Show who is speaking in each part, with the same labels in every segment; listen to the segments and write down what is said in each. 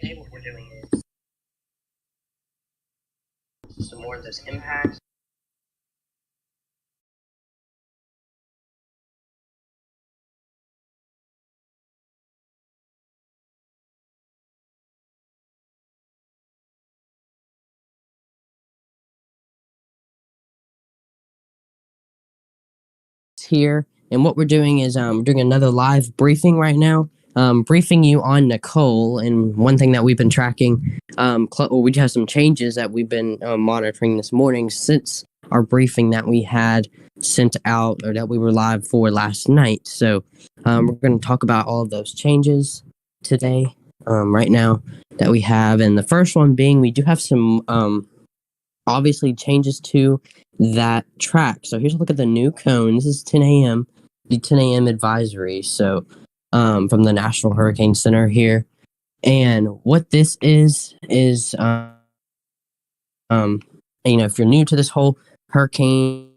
Speaker 1: today what we're doing is some more of those impacts. Here, and what we're doing is we're doing another live briefing right now. Briefing you on Nicole, and one thing that we've been tracking, we have some changes that we've been monitoring this morning since our briefing that we had sent out, or that we were live for last night. So we're going to talk about all of those changes today, right now, that we have. And the first one being, we do have some obviously changes to that track. So here's a look at the new cone. This is 10 a.m., the 10 a.m. advisory. So from the National Hurricane Center here. And what this is, if you're new to this whole hurricane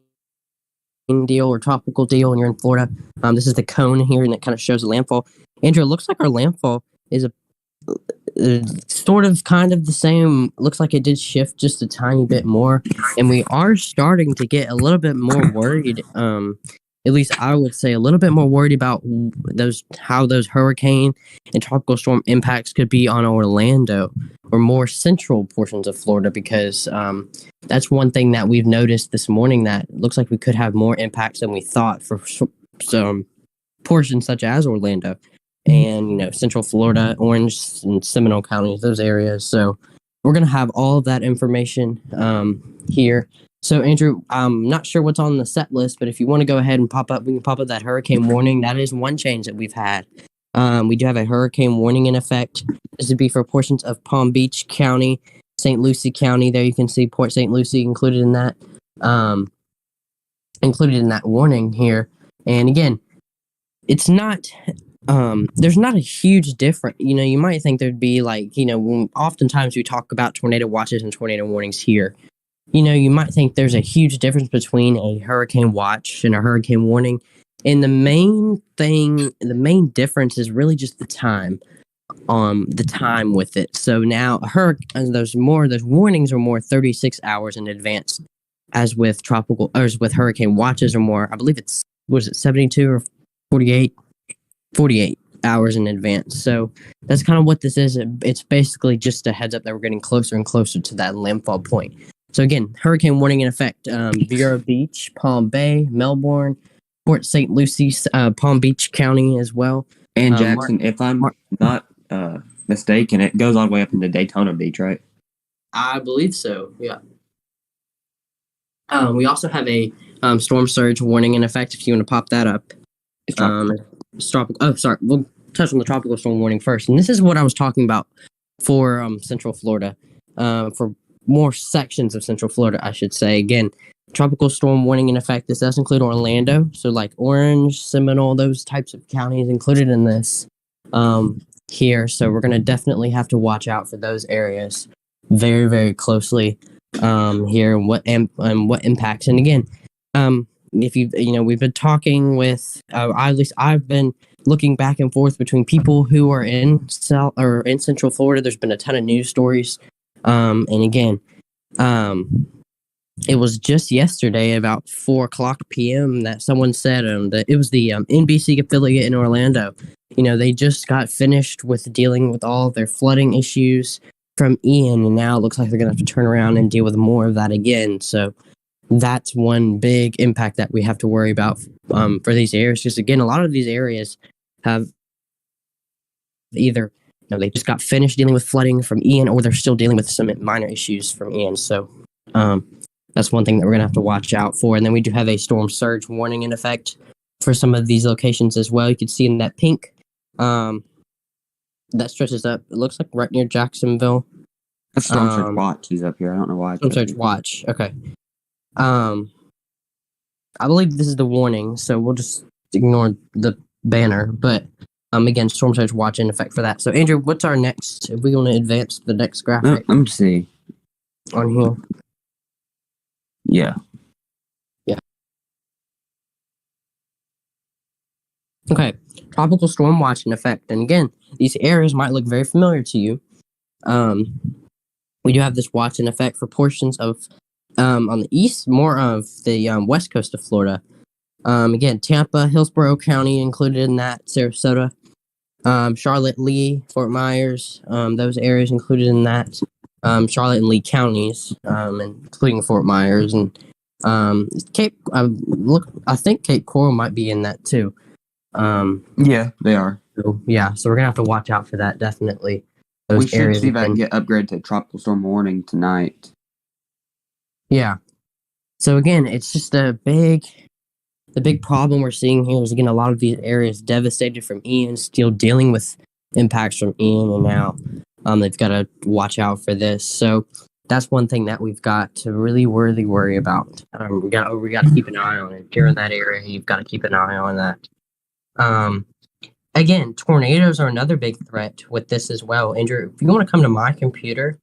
Speaker 1: deal or tropical deal and you're in Florida, this is the cone here, and it kind of shows the landfall. Andrew, it looks like our landfall is sort of kind of the same. Looks like it did shift just a tiny bit more, and we are starting to get a little bit more worried. At least I would say a little bit more worried about how those hurricane and tropical storm impacts could be on Orlando or more central portions of Florida, because that's one thing that we've noticed this morning, that looks like we could have more impacts than we thought for some portions such as Orlando and Central Florida, Orange and Seminole counties, those areas. So we're gonna have all of that information here. So Andrew, I'm not sure what's on the set list, but if you want to go ahead and we can pop up that hurricane warning. That is one change that we've had. We do have a hurricane warning in effect. This would be for portions of Palm Beach County, St. Lucie County. There you can see Port St. Lucie included in that warning here. And again, it's not. There's not a huge difference. You might think there'd be oftentimes we talk about tornado watches and tornado warnings here. You might think there's a huge difference between a hurricane watch and a hurricane warning. And the main difference is really just the time with it. So now those warnings are more 36 hours in advance, as with hurricane watches are more, I believe it's, 72 or 48 hours in advance. So that's kind of what this is. It's basically just a heads up that we're getting closer and closer to that landfall point. So again, hurricane warning in effect. Vero Beach, Palm Bay, Melbourne, Port St. Lucie, Palm Beach County as well.
Speaker 2: And Jackson, if I'm not mistaken, it goes all the way up into Daytona Beach, right?
Speaker 1: I believe so, yeah. We also have a storm surge warning in effect, if you want to pop that up. We'll touch on the tropical storm warning first. And this is what I was talking about for Central Florida, for more sections of Central Florida, I should say. Again, tropical storm warning in effect. This does include Orlando, so like Orange, Seminole, those types of counties included in this here. So we're going to definitely have to watch out for those areas very, very closely here, and what impacts. And again, if we've been talking with, at least I've been looking back and forth between people who are in Central Florida. There's been a ton of news stories. And again, it was just yesterday about 4:00 p.m. that someone said that it was the NBC affiliate in Orlando. They just got finished with dealing with all of their flooding issues from Ian, and now it looks like they're going to have to turn around and deal with more of that again. So that's one big impact that we have to worry about for these areas. Because again, a lot of these areas have either they just got finished dealing with flooding from Ian, or they're still dealing with some minor issues from Ian. So that's one thing that we're going to have to watch out for. And then we do have a storm surge warning in effect for some of these locations as well. You can see in that pink that stretches up. It looks like right near Jacksonville.
Speaker 2: That's storm surge watch. He's up here. I don't know why.
Speaker 1: Storm surge watch. Okay. I believe this is the warning, so we'll just ignore the banner. But again, storm surge watch in effect for that. So Andrew, what's our next? If we want to advance the next graphic,
Speaker 2: let me see
Speaker 1: on here.
Speaker 2: Yeah.
Speaker 1: Okay, tropical storm watch in effect. And again, these areas might look very familiar to you. we do have this watch in effect for portions of on the east, more of the west coast of Florida. Again, Tampa, Hillsborough County included in that, Sarasota, Charlotte, Lee, Fort Myers, those areas included in that, Charlotte and Lee counties, including Fort Myers, and Cape. I think Cape Coral might be in that too.
Speaker 2: Yeah, they are.
Speaker 1: So we're gonna have to watch out for that, definitely. Those
Speaker 2: we should
Speaker 1: areas
Speaker 2: see that
Speaker 1: again.
Speaker 2: get upgraded to tropical storm warning tonight.
Speaker 1: Yeah. So again, it's just the big problem we're seeing here is, again, a lot of these areas devastated from Ian, still dealing with impacts from Ian, and now they've got to watch out for this. So that's one thing that we've got to really worry about. We got to keep an eye on it. If you're in that area, you've got to keep an eye on that. Again, tornadoes are another big threat with this as well. Andrew, if you want to come to my computer,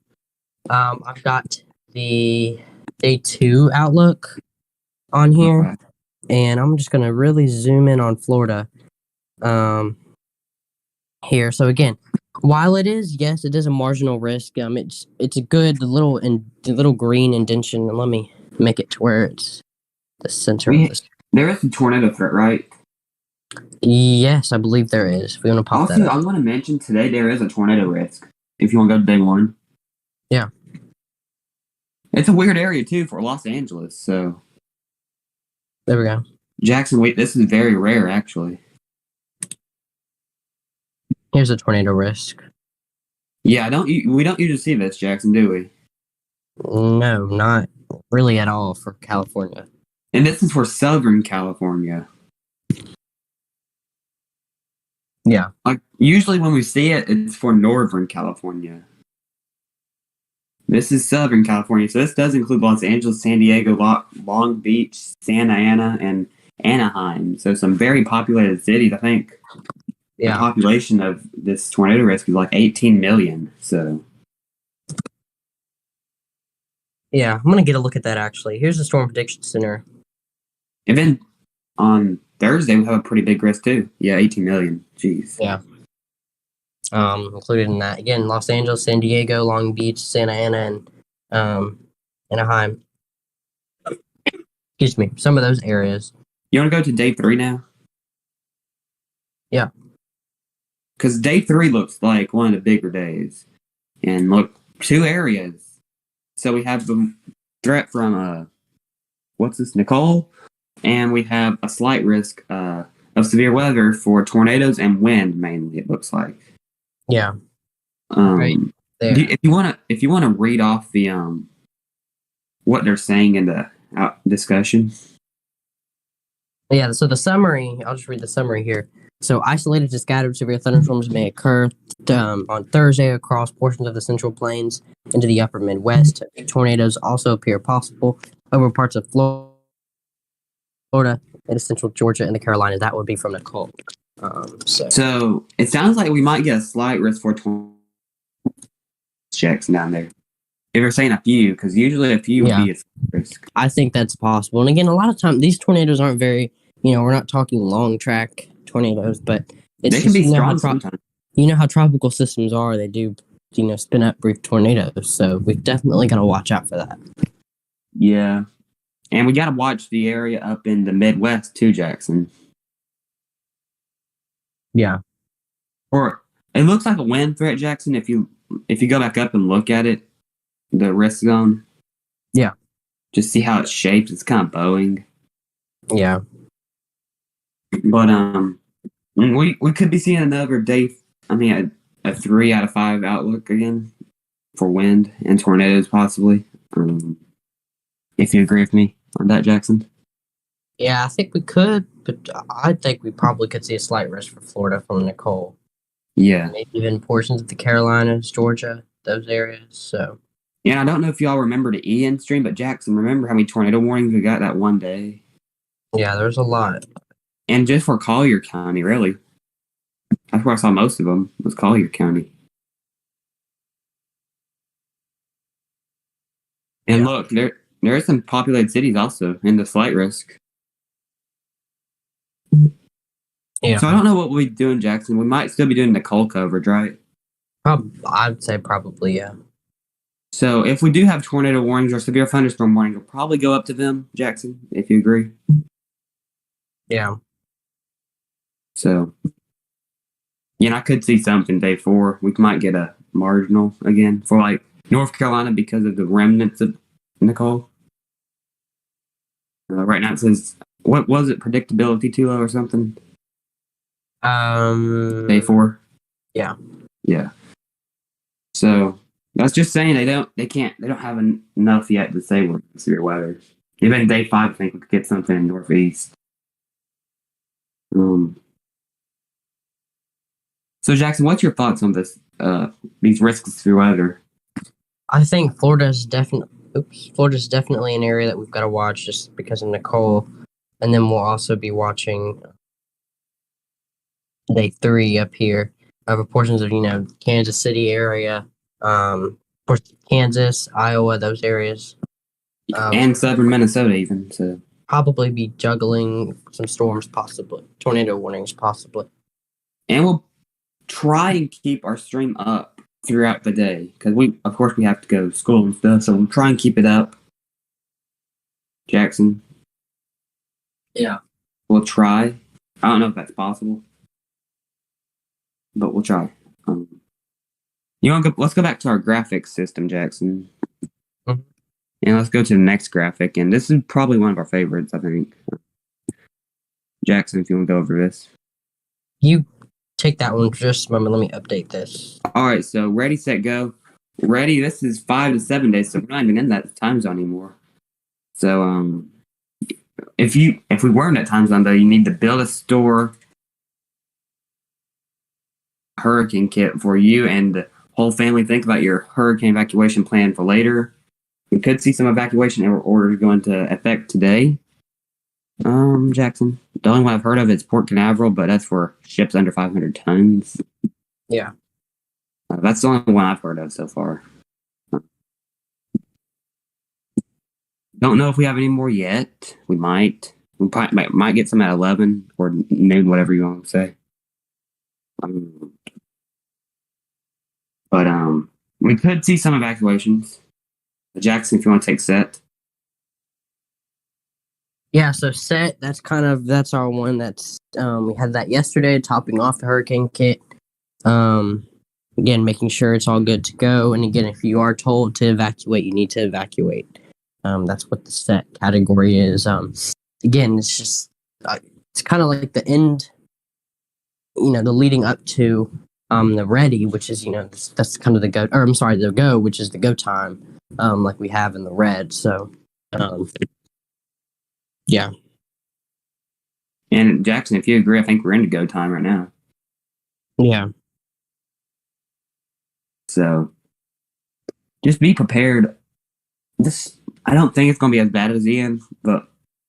Speaker 1: I've got the day 2 outlook on here.
Speaker 2: Okay.
Speaker 1: And I'm just going to really zoom in on Florida here. So again, while it is a marginal risk, it's a good little green indentation. And let me make it to where it's the center of this.
Speaker 2: There is a tornado threat, right?
Speaker 1: Yes, I believe there is. If we want to pop that up.
Speaker 2: I want to mention today there is a tornado risk if you want to go to day 1.
Speaker 1: Yeah.
Speaker 2: It's a weird area too for Los Angeles, so.
Speaker 1: There we go.
Speaker 2: Jackson, wait, this is very rare, actually.
Speaker 1: Here's a tornado risk.
Speaker 2: Yeah, we don't usually see this, Jackson, do we?
Speaker 1: No, not really at all for California.
Speaker 2: And this is for Southern California.
Speaker 1: Yeah.
Speaker 2: Like, usually when we see it, it's for Northern California. This is Southern California, so this does include Los Angeles, San Diego, Long Beach, Santa Ana, and Anaheim. So some very populated cities. I think the population of this tornado risk is like 18 million. So
Speaker 1: yeah, I'm gonna get a look at that actually. Here's the Storm Prediction Center.
Speaker 2: And then on Thursday we have a pretty big risk too. Yeah, 18 million. Jeez.
Speaker 1: Yeah. Included in that, again, Los Angeles, San Diego, Long Beach, Santa Ana, and Anaheim. Excuse me, some of those areas.
Speaker 2: You want to go to day 3 now?
Speaker 1: Yeah.
Speaker 2: Because day 3 looks like one of the bigger days. And look, 2 areas. So we have the threat from, what's this, Nicole? And we have a slight risk of severe weather for tornadoes and wind, mainly, it looks like.
Speaker 1: Yeah.
Speaker 2: Right there. If you want to read off the what they're saying in the discussion.
Speaker 1: Yeah. So the summary. I'll just read the summary here. So isolated to scattered severe thunderstorms may occur on Thursday across portions of the Central Plains into the upper Midwest. Tornadoes also appear possible over parts of Florida and central Georgia and the Carolinas. That would be from Nicole.
Speaker 2: So it sounds like we might get a slight risk for checks down there. If you're saying a few, because usually a few would be a risk.
Speaker 1: I think that's possible. And again, a lot of times these tornadoes aren't very, we're not talking long track tornadoes, but it's
Speaker 2: they can be strong sometimes.
Speaker 1: You know how tropical systems are; they do, spin up brief tornadoes. So we've definitely got to watch out for that.
Speaker 2: Yeah, and we got to watch the area up in the Midwest too, Jackson.
Speaker 1: Yeah.
Speaker 2: Or it looks like a wind threat, Jackson. If you go back up and look at it, the risk zone.
Speaker 1: Yeah.
Speaker 2: Just see how it's shaped. It's kind of bowing.
Speaker 1: Yeah.
Speaker 2: But we could be seeing another day. I mean, a 3 out of 5 outlook again for wind and tornadoes, possibly. If you agree with me on that, Jackson.
Speaker 1: Yeah, I think we could, but I think we probably could see a slight risk for Florida from Nicole.
Speaker 2: Yeah.
Speaker 1: Maybe even portions of the Carolinas, Georgia, those areas. So.
Speaker 2: Yeah, I don't know if y'all remember the Ian stream, but Jackson, remember how many tornado warnings we got that one day?
Speaker 1: Yeah, there's a lot.
Speaker 2: And just for Collier County, really. That's where I saw most of them, was Collier County. And look, there are some populated cities also in the slight risk.
Speaker 1: Yeah.
Speaker 2: So I don't know what we'll be doing, Jackson. We might still be doing Nicole coverage, right?
Speaker 1: I'd say probably, yeah.
Speaker 2: So if we do have tornado warnings or severe thunderstorm warnings, we'll probably go up to them, Jackson, if you agree.
Speaker 1: Yeah.
Speaker 2: So, I could see something day 4. We might get a marginal again for like North Carolina because of the remnants of Nicole. Right now it says, what was it? Predictability too low or something? Day 4.
Speaker 1: Yeah.
Speaker 2: Yeah. So that's just saying they don't have enough yet to say we're in severe weather. Even day 5, I think we could get something in Northeast. So Jackson, what's your thoughts on this? These risks of severe weather?
Speaker 1: I think Florida's definitely an area that we've got to watch just because of Nicole, and then we'll also be watching day 3 up here over portions of Kansas City area, Kansas, Iowa, those areas,
Speaker 2: and southern Minnesota even. So
Speaker 1: probably be juggling some storms, possibly tornado warnings, possibly.
Speaker 2: And we'll try and keep our stream up throughout the day because of course we have to go to school and stuff, so we'll try and keep it up. Jackson.
Speaker 1: Yeah.
Speaker 2: We'll try. I don't know if that's possible, but we'll try. Let's go back to our graphics system, Jackson.
Speaker 1: Mm-hmm.
Speaker 2: And let's go to the next graphic, and this is probably one of our favorites, I think. Jackson, if you want to go over this.
Speaker 1: You take that one for just a moment. Let me update this.
Speaker 2: All right, so ready, set, go. Ready, this is 5 to 7 days, so we're not even in that time zone anymore. So, if we were in that time zone, though, you need to build a store hurricane kit for you and the whole family. Think about your hurricane evacuation plan for later. We could see some evacuation orders go into effect today. Jackson. The only one I've heard of is Port Canaveral, but that's for ships under 500 tons.
Speaker 1: Yeah.
Speaker 2: That's the only one I've heard of so far. Don't know if we have any more yet. We might. We probably might get some at 11 or noon, whatever you want to say. But we could see some evacuations. Jackson, if you want to take set.
Speaker 1: Yeah, so set, that's our one that's, we had that yesterday, topping off the hurricane kit. Again, making sure it's all good to go. And again, if you are told to evacuate, you need to evacuate. That's what the set category is. Again, it's just, it's kind of like the end, the leading up to the ready, which is, that's kind of the go, or I'm sorry, the go, which is the go time, like we have in the red. So, yeah.
Speaker 2: And Jackson, if you agree, I think we're into go time right now.
Speaker 1: Yeah.
Speaker 2: So just be prepared. I don't think it's going to be as bad as Ian, but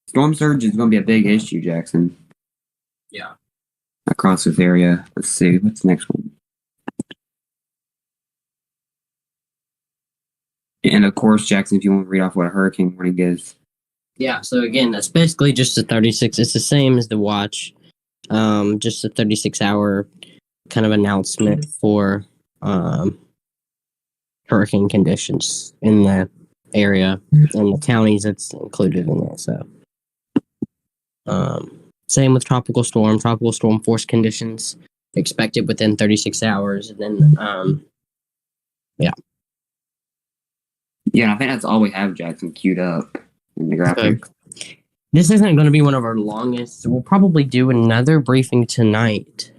Speaker 2: storm surge is going to be a big issue, Jackson.
Speaker 1: Yeah.
Speaker 2: Across this area. Let's see. What's the next one? And of course, Jackson, if you want to read off what a hurricane warning is.
Speaker 1: Yeah, so again, that's basically just a 36. It's the same as the watch. Just a 36-hour kind of announcement for hurricane conditions in the area and the counties that's included in it. So, same with tropical storm force conditions expected within 36 hours. And then, yeah.
Speaker 2: Yeah, I think that's all we have, Jackson, queued up in the graphic.
Speaker 1: So, this isn't going to be one of our longest. We'll probably do another briefing tonight.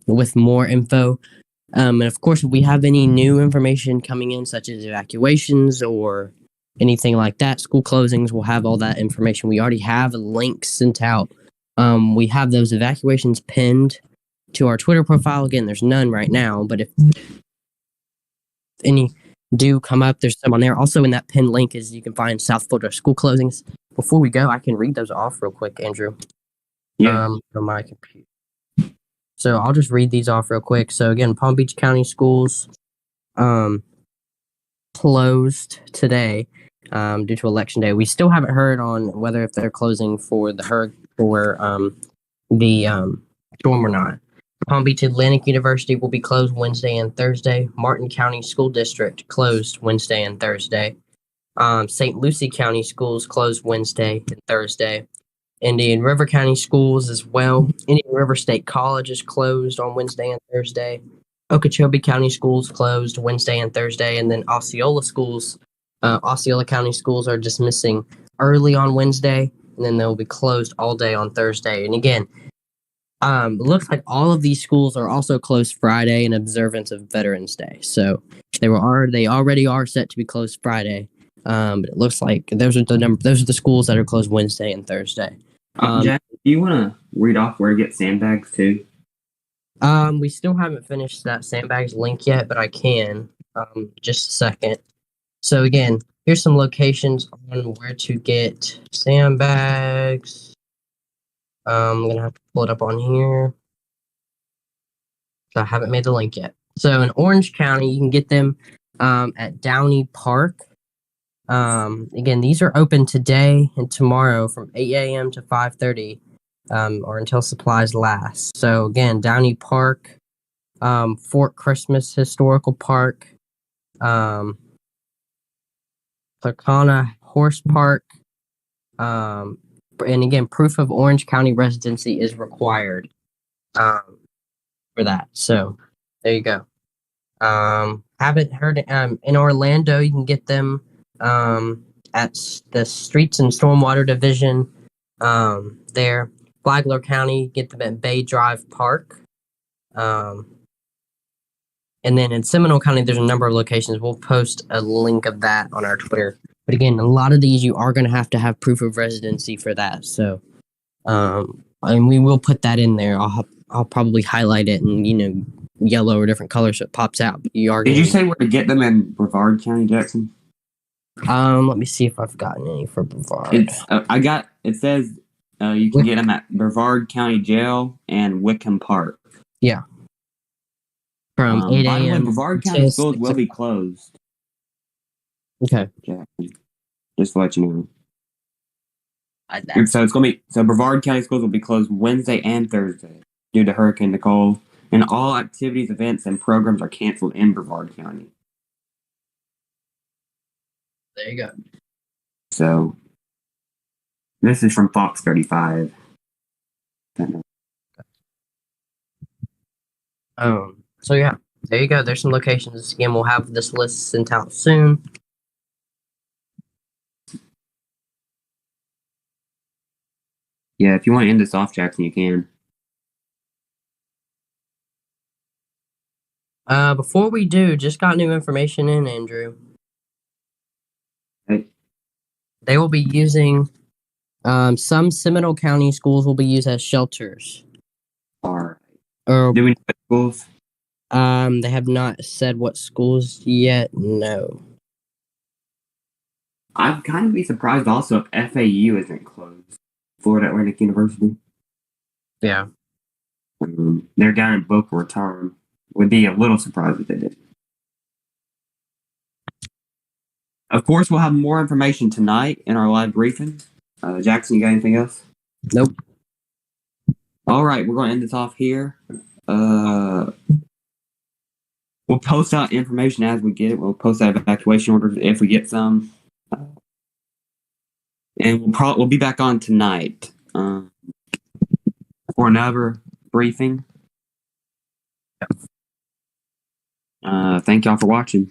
Speaker 1: With more info. And of course, if we have any new information coming in, such as evacuations or anything like that, school closings, we'll have all that information. We already have links sent out. We have those evacuations pinned to our Twitter profile. Again, there's none right now, but if any do come up, there's some on there. Also in that pinned link is you can find South Florida school closings. Before we go, I can read those off real quick, Andrew.
Speaker 2: Yeah.
Speaker 1: From my computer. So I'll just read these off real quick. So again, Palm Beach County schools closed today due to election day. We still haven't heard on whether if they're closing for the storm or not. Palm Beach Atlantic University will be closed Wednesday and Thursday. Martin County School District closed Wednesday and Thursday. St. Lucie County Schools closed Wednesday and Thursday. Indian River County Schools as well. Indian River State College is closed on Wednesday and Thursday. Okeechobee County Schools closed Wednesday and Thursday, and then Osceola County Schools are dismissing early on Wednesday, and then they'll be closed all day on Thursday. And again, it looks like all of these schools are also closed Friday in observance of Veterans Day. So they already are set to be closed Friday. But it looks like those are the schools that are closed Wednesday and Thursday.
Speaker 2: Jack, do you want to read off where to get sandbags too?
Speaker 1: We still haven't finished that sandbags link yet, but I can. Just a second. So again, here's some locations on where to get sandbags. I'm gonna have to pull it up on here. I haven't made the link yet. So in Orange County, you can get them at Downey Park. Again, these are open today and tomorrow from 8 a.m. to 5:30, or until supplies last. So again, Downey Park, Fort Christmas Historical Park, Placana Horse Park, and again, proof of Orange County residency is required for that. So there you go. Haven't heard in Orlando, you can get them at the Streets and Stormwater Division there. Flagler County, get them at Bay Drive Park. And then in Seminole County, there's a number of locations. We'll post a link of that on our Twitter. But again, a lot of these you are going to have proof of residency for that. So, and we will put that in there. I'll probably highlight it in yellow or different colors so it pops out. But
Speaker 2: Did you say where to get them in Brevard County, Jackson?
Speaker 1: Let me see if I've gotten any for Brevard.
Speaker 2: It says you can get them at Brevard County Jail and Wickham Park.
Speaker 1: Yeah. From 8
Speaker 2: By the way,
Speaker 1: a.m.
Speaker 2: Brevard County schools will be closed.
Speaker 1: Okay.
Speaker 2: Jackson. Just to let you know. So Brevard County schools will be closed Wednesday and Thursday due to Hurricane Nicole, and all activities, events, and programs are canceled in Brevard County.
Speaker 1: There you go.
Speaker 2: So this is from Fox 35.
Speaker 1: So yeah, there you go. There's some locations. Again, we'll have this list sent out soon.
Speaker 2: Yeah, if you want to end this off, Jackson, you can.
Speaker 1: Before we do, just got new information in, Andrew.
Speaker 2: Hey.
Speaker 1: They will be using some Seminole County schools will be used as shelters.
Speaker 2: All right.
Speaker 1: Or
Speaker 2: do we know schools?
Speaker 1: They have not said what schools yet. No.
Speaker 2: I'd kind of be surprised also if FAU isn't closed. Florida Atlantic University.
Speaker 1: Yeah.
Speaker 2: They're down in Boca Raton. Would be a little surprised if they did. Of course, we'll have more information tonight in our live briefing. Jackson, you got anything else?
Speaker 1: Nope.
Speaker 2: All right, we're going to end this off here. We'll post out information as we get it. We'll post out evacuation orders if we get some. And we'll be back on tonight for another briefing. Thank y'all for watching.